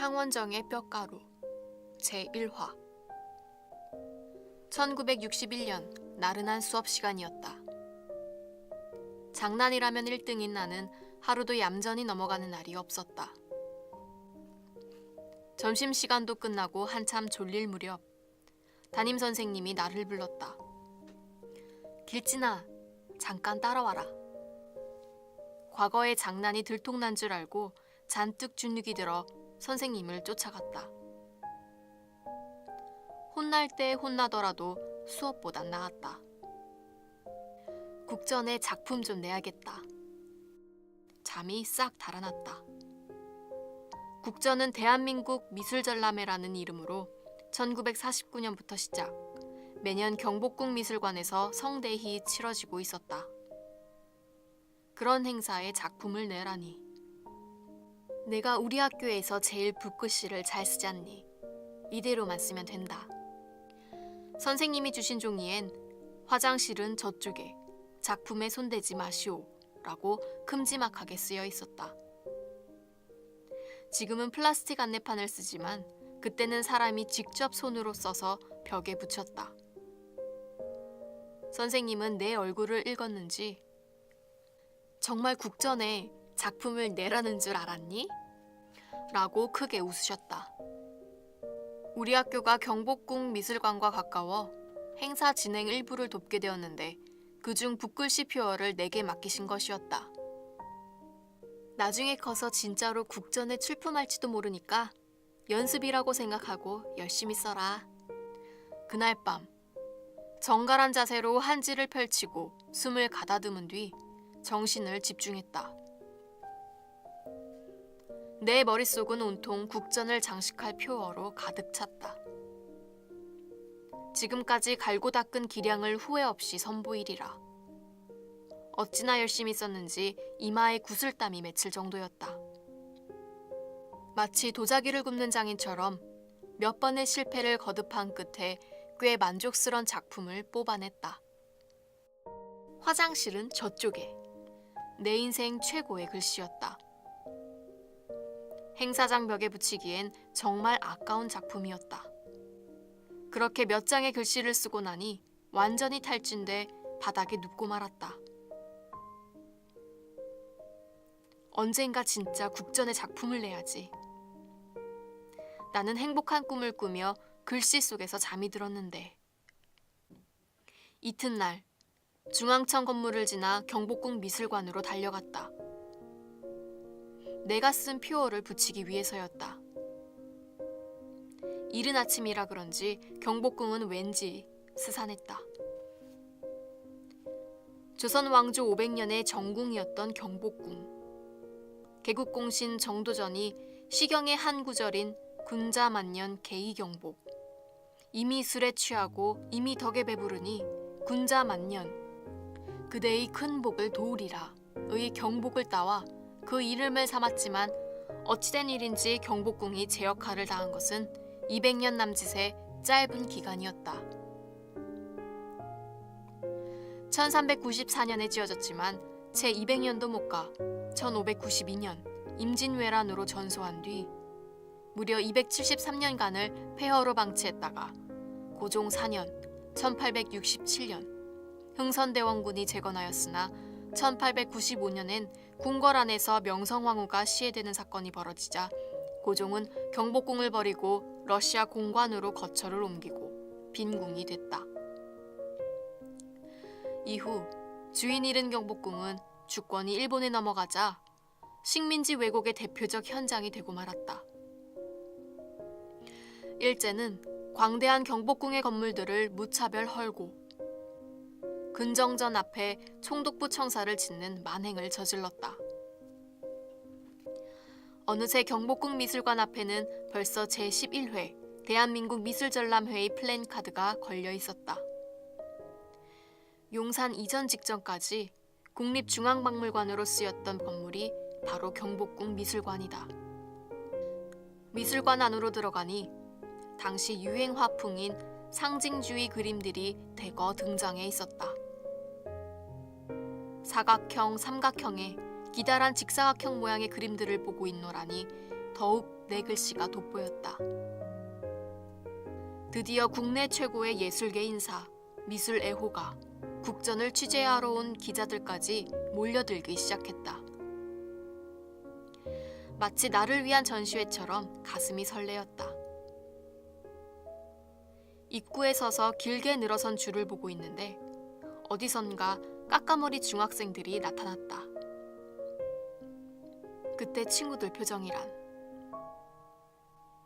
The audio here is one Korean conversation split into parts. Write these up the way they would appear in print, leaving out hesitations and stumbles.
향원정의 뼈가루 제1화 1961년 나른한 수업 시간이었다. 장난이라면 1등인 나는 하루도 얌전히 넘어가는 날이 없었다. 점심시간도 끝나고 한참 졸릴 무렵 담임선생님이 나를 불렀다. 길진아, 잠깐 따라와라. 과거의 장난이 들통난 줄 알고 잔뜩 주눅이 들어 선생님을 쫓아갔다. 혼날 때 혼나더라도 수업보단 나았다. 국전에 작품 좀 내야겠다. 잠이 싹 달아났다. 국전은 대한민국 미술전람회라는 이름으로 1949년부터 시작, 매년 경복궁 미술관에서 성대히 치러지고 있었다. 그런 행사에 작품을 내라니. 내가 우리 학교에서 제일 붓글씨를 잘 쓰지 않니? 이대로만 쓰면 된다. 선생님이 주신 종이엔 화장실은 저쪽에, 작품에 손대지 마시오 라고 큼지막하게 쓰여 있었다. 지금은 플라스틱 안내판을 쓰지만 그때는 사람이 직접 손으로 써서 벽에 붙였다. 선생님은 내 얼굴을 읽었는지 정말 국전에 작품을 내라는 줄 알았니? 라고 크게 웃으셨다. 우리 학교가 경복궁 미술관과 가까워 행사 진행 일부를 돕게 되었는데 그중 붓글씨 표어를 내게 맡기신 것이었다. 나중에 커서 진짜로 국전에 출품할지도 모르니까 연습이라고 생각하고 열심히 써라. 그날 밤 정갈한 자세로 한지를 펼치고 숨을 가다듬은 뒤 정신을 집중했다. 내 머릿속은 온통 국전을 장식할 표어로 가득 찼다. 지금까지 갈고 닦은 기량을 후회 없이 선보이리라. 어찌나 열심히 썼는지 이마에 구슬땀이 맺힐 정도였다. 마치 도자기를 굽는 장인처럼 몇 번의 실패를 거듭한 끝에 꽤 만족스런 작품을 뽑아냈다. 화장실은 저쪽에. 내 인생 최고의 글씨였다. 행사장 벽에 붙이기엔 정말 아까운 작품이었다. 그렇게 몇 장의 글씨를 쓰고 나니 완전히 탈진돼 바닥에 눕고 말았다. 언젠가 진짜 국전의 작품을 내야지. 나는 행복한 꿈을 꾸며 글씨 속에서 잠이 들었는데 이튿날 중앙청 건물을 지나 경복궁 미술관으로 달려갔다. 내가 쓴 표어를 붙이기 위해서였다. 이른 아침이라 그런지 경복궁은 왠지 스산했다. 조선 왕조 500년의 정궁이었던 경복궁. 개국공신 정도전이 시경의 한 구절인 군자만년 개이경복. 이미 술에 취하고 이미 덕에 배부르니 군자만년 그대의 큰 복을 도우리라 의 경복을 따와 그 이름을 삼았지만 어찌된 일인지 경복궁이 제 역할을 다한 것은 200년 남짓의 짧은 기간이었다. 1394년에 지어졌지만 채 200년도 못 가 1592년 임진왜란으로 전소한 뒤 무려 273년간을 폐허로 방치했다가 고종 4년 1867년 흥선대원군이 재건하였으나 1895년엔 궁궐 안에서 명성황후가 시해되는 사건이 벌어지자 고종은 경복궁을 버리고 러시아 공관으로 거처를 옮기고 빈궁이 됐다. 이후 주인 잃은 경복궁은 주권이 일본에 넘어가자 식민지 왜곡의 대표적 현장이 되고 말았다. 일제는 광대한 경복궁의 건물들을 무차별 헐고 근정전 앞에 총독부 청사를 짓는 만행을 저질렀다. 어느새 경복궁 미술관 앞에는 벌써 제11회 대한민국 미술전람회의 플랜카드가 걸려 있었다. 용산 이전 직전까지 국립중앙박물관으로 쓰였던 건물이 바로 경복궁 미술관이다. 미술관 안으로 들어가니 당시 유행 화풍인 상징주의 그림들이 대거 등장해 있었다. 사각형, 삼각형의 기다란 직사각형 모양의 그림들을 보고 있노라니 더욱 내 글씨가 돋보였다. 드디어 국내 최고의 예술계 인사, 미술 애호가, 국전을 취재하러 온 기자들까지 몰려들기 시작했다. 마치 나를 위한 전시회처럼 가슴이 설레었다. 입구에 서서 길게 늘어선 줄을 보고 있는데 어디선가 까까머리 중학생들이 나타났다. 그때 친구들 표정이란.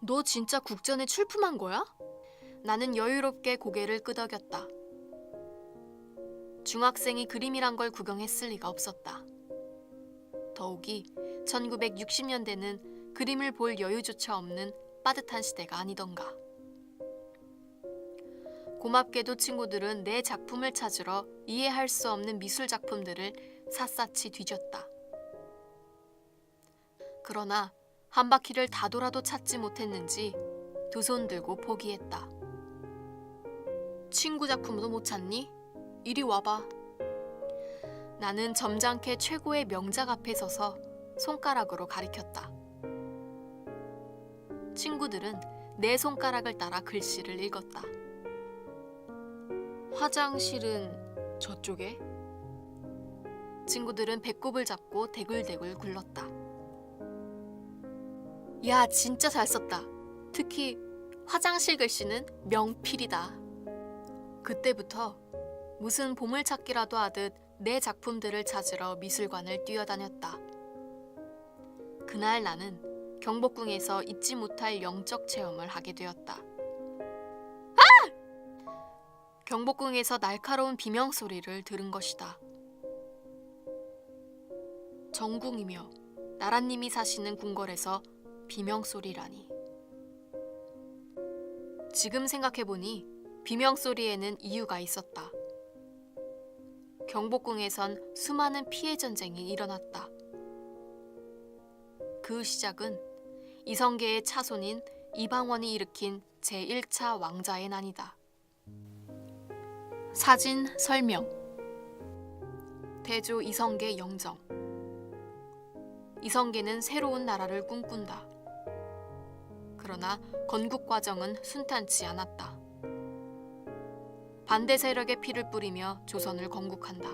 너 진짜 국전에 출품한 거야? 나는 여유롭게 고개를 끄덕였다. 중학생이 그림이란 걸 구경했을 리가 없었다. 더욱이 1960년대는 그림을 볼 여유조차 없는 빠듯한 시대가 아니던가. 고맙게도 친구들은 내 작품을 찾으러 이해할 수 없는 미술 작품들을 샅샅이 뒤졌다. 그러나 한 바퀴를 다 돌아도 찾지 못했는지 두 손 들고 포기했다. 친구 작품도 못 찾니? 이리 와봐. 나는 점잖게 최고의 명작 앞에 서서 손가락으로 가리켰다. 친구들은 내 손가락을 따라 글씨를 읽었다. 화장실은 저쪽에? 친구들은 배꼽을 잡고 대굴대굴 굴렀다. 야, 진짜 잘 썼다. 특히 화장실 글씨는 명필이다. 그때부터 무슨 보물찾기라도 하듯 내 작품들을 찾으러 미술관을 뛰어다녔다. 그날 나는 경복궁에서 잊지 못할 영적 체험을 하게 되었다. 경복궁에서 날카로운 비명 소리를 들은 것이다. 정궁이며 나라님이 사시는 궁궐에서 비명 소리라니. 지금 생각해보니 비명 소리에는 이유가 있었다. 경복궁에선 수많은 피해 전쟁이 일어났다. 그 시작은 이성계의 차손인 이방원이 일으킨 제1차 왕자의 난이다. 사진 설명. 태조 이성계 영정. 이성계는 새로운 나라를 꿈꾼다. 그러나 건국 과정은 순탄치 않았다. 반대 세력의 피를 뿌리며 조선을 건국한다.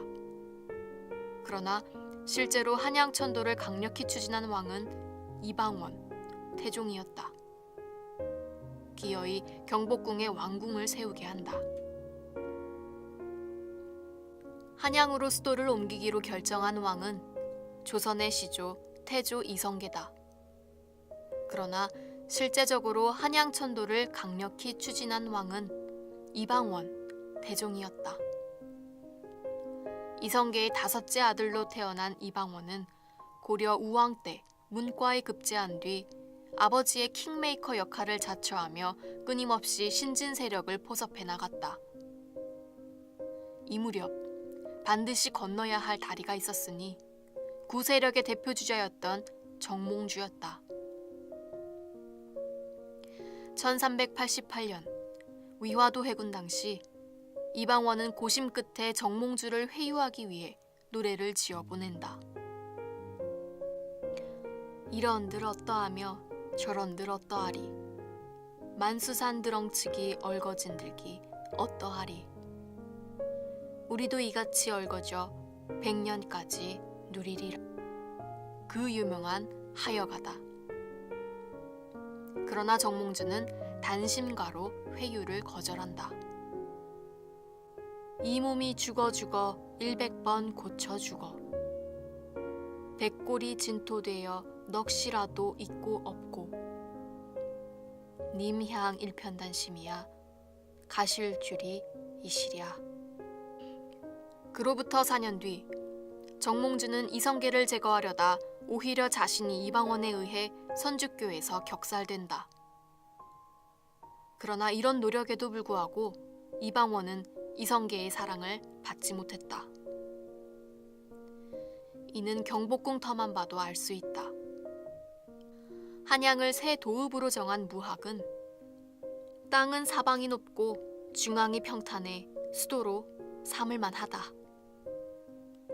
그러나 실제로 한양천도를 강력히 추진한 왕은 이방원, 태종이었다. 기어이 경복궁에 왕궁을 세우게 한다. 한양으로 수도를 옮기기로 결정한 왕은 조선의 시조 태조 이성계다. 그러나 실제적으로 한양천도를 강력히 추진한 왕은 이방원, 태종이었다. 이성계의 5째 아들로 태어난 이방원은 고려 우왕 때 문과에 급제한 뒤 아버지의 킹메이커 역할을 자처하며 끊임없이 신진 세력을 포섭해 나갔다. 이 무렵 반드시 건너야 할 다리가 있었으니 구세력의 대표주자였던 정몽주였다. 1388년 위화도 해군 당시 이방원은 고심 끝에 정몽주를 회유하기 위해 노래를 지어 보낸다. 이런들 어떠하며 저런들 어떠하리. 만수산 드렁치기 얼거진 들기 어떠하리. 우리도 이같이 얼거져 100년까지 누리리라. 그 유명한 하여가다. 그러나 정몽주는 단심가로 회유를 거절한다. 이 몸이 죽어 100번 고쳐 죽어. 백골이 진토되어 넋이라도 있고 없고. 님향 일편단심이야 가실 줄이 이시랴. 그로부터 4년 뒤 정몽주는 이성계를 제거하려다 오히려 자신이 이방원에 의해 선주교에서 격살된다. 그러나 이런 노력에도 불구하고 이방원은 이성계의 사랑을 받지 못했다. 이는 경복궁 터만 봐도 알 수 있다. 한양을 새 도읍으로 정한 무학은 땅은 사방이 높고 중앙이 평탄해 수도로 삼을만 하다.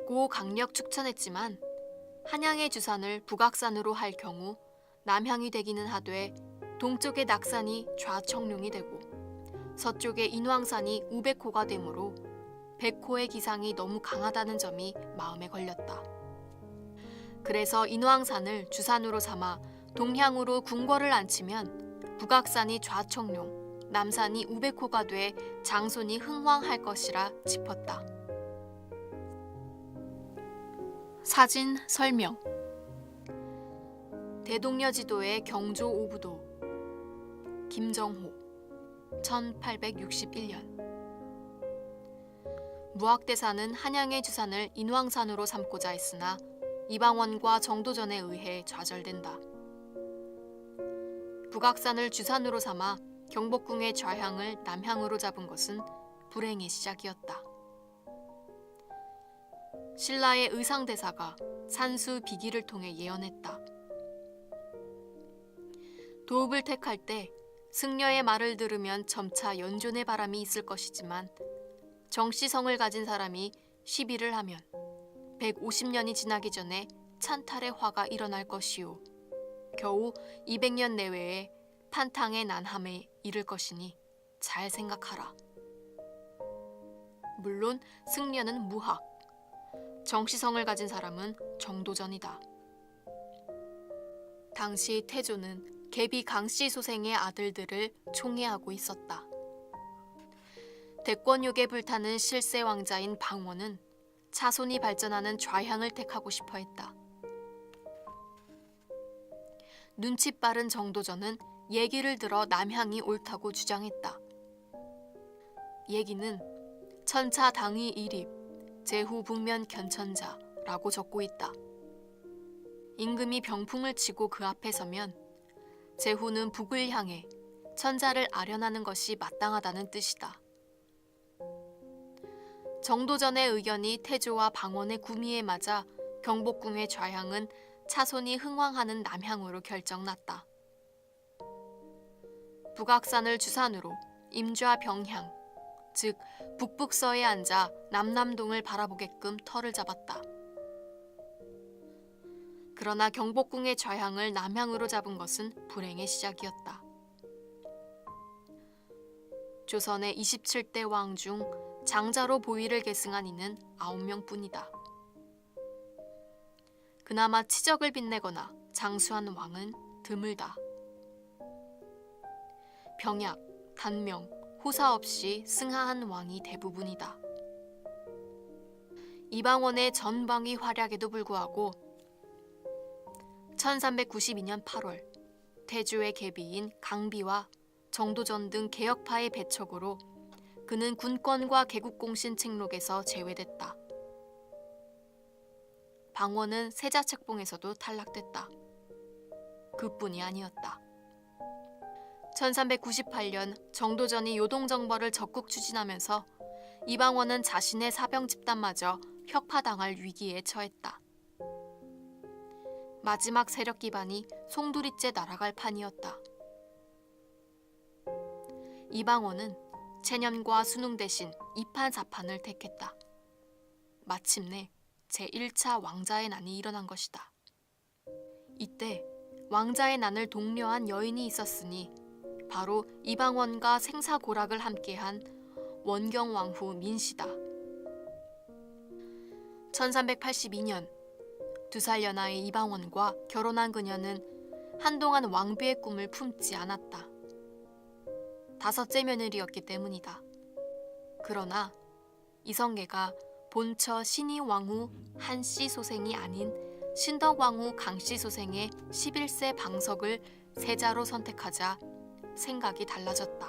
고 강력 축천했지만 한양의 주산을 북악산으로 할 경우 남향이 되기는 하되 동쪽의 낙산이 좌청룡이 되고 서쪽의 인왕산이 우백호가 되므로 백호의 기상이 너무 강하다는 점이 마음에 걸렸다. 그래서 인왕산을 주산으로 삼아 동향으로 궁궐을 앉히면 북악산이 좌청룡, 남산이 우백호가 돼 장손이 흥왕할 것이라 짚었다. 사진 설명. 대동여지도의 경조 오부도 김정호 1861년. 무학대사는 한양의 주산을 인왕산으로 삼고자 했으나 이방원과 정도전에 의해 좌절된다. 북악산을 주산으로 삼아 경복궁의 좌향을 남향으로 잡은 것은 불행의 시작이었다. 신라의 의상대사가 산수 비기를 통해 예언했다. 도읍을 택할 때 승려의 말을 들으면 점차 연존의 바람이 있을 것이지만 정씨성을 가진 사람이 시비를 하면 150년이 지나기 전에 찬탈의 화가 일어날 것이요. 겨우 200년 내외에 판탕의 난함에 이를 것이니 잘 생각하라. 물론 승려는 무학, 정씨성을 가진 사람은 정도전이다. 당시 태조는 계비 강씨 소생의 아들들을 총애하고 있었다. 대권욕에 불타는 실세 왕자인 방원은 차손이 발전하는 좌향을 택하고 싶어 했다. 눈치 빠른 정도전은 얘기를 들어 남향이 옳다고 주장했다. 얘기는 천차 당위 일입, 제후 북면 견천자라고 적고 있다. 임금이 병풍을 치고 그 앞에 서면 제후는 북을 향해 천자를 아련하는 것이 마땅하다는 뜻이다. 정도전의 의견이 태조와 방원의 구미에 맞아 경복궁의 좌향은 차손이 흥왕하는 남향으로 결정났다. 북악산을 주산으로 임좌 병향, 즉 북북서에 앉아 남남동을 바라보게끔 터를 잡았다. 그러나 경복궁의 좌향을 남향으로 잡은 것은 불행의 시작이었다. 조선의 27대 왕 중 장자로 보위를 계승한 이는 9명뿐이다. 그나마 치적을 빛내거나 장수한 왕은 드물다. 병약, 단명, 호사 없이 승하한 왕이 대부분이다. 이방원의 전방위 활약에도 불구하고 1392년 8월 태조의 계비인 강비와 정도전 등 개혁파의 배척으로 그는 군권과 개국공신 책록에서 제외됐다. 방원은 세자책봉에서도 탈락됐다. 그뿐이 아니었다. 1398년 정도전이 요동정벌을 적극 추진하면서 이방원은 자신의 사병 집단마저 혁파당할 위기에 처했다. 마지막 세력 기반이 송두리째 날아갈 판이었다. 이방원은 체념과 순웅 대신 2판 4판을 택했다. 마침내 제1차 왕자의 난이 일어난 것이다. 이때 왕자의 난을 독려한 여인이 있었으니 바로 이방원과 생사고락을 함께한 원경왕후 민씨다. 1382년 2살 연하의 이방원과 결혼한 그녀는 한동안 왕비의 꿈을 품지 않았다. 5째 며느리였기 때문이다. 그러나 이성계가 본처 신의왕후 한씨 소생이 아닌 신덕왕후 강씨 소생의 11세 방석을 세자로 선택하자 생각이 달라졌다.